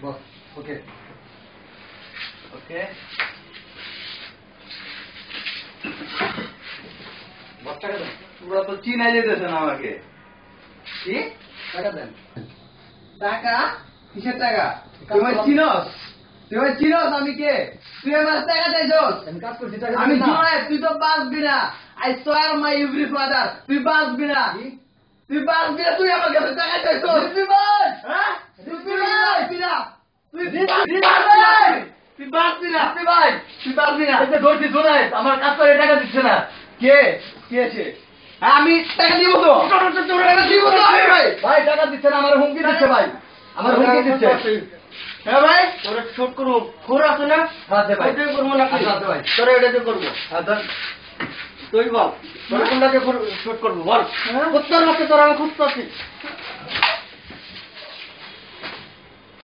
বস ওকে ওকে বস টাকা দেন। তোমরা তো চিনাই যেতেছেন আমাকে। কি টাকা দেন। টাকা? কিসের টাকা? তুই আমায় চিনস? তুই আমায় চিনস আমি কে? তুই আমার টাকা চাইছস? আমি কাজ করছি টাকা আমি দেন না। জুনায়েদ, তুই তো বাঁচবি না। I swear my every father, তুই বাঁচবি না। তুই বাঁচবি না, তুই আমার কাছে টাকা চাইছস। তুই ভাই, হ্যাঁ? তুই বাঁচবি না। তুই বাঁচবি না। তুই ভাই, তুই বাঁচবি না। এই যে ধরছি জুনায়েদ, আমার কাজ করে টাকা দিচ্ছে না। কে? কে আছে? হ্যাঁ, আমি টাকা দিব তো। টাকা দিব তো আমি ভাই। ভাই টাকা দিচ্ছে না, আমার হুমকি দিচ্ছে ভাই। আমার হুমকি দিচ্ছে। হ্যাঁ ভাই, তোরে শুট করব। খোর আছে না? হ্যাঁ দে ভাই। ওইটাই করবো নাকি? আচ্ছা, ভাই। তোরে এটাতে করবো। হ্যাঁ ধর। তুই বল তোর কোনটাকে শুট করবো বল। হ্যাঁ? কোথার মধ্যে তোর আমি খুঁজতে আছি।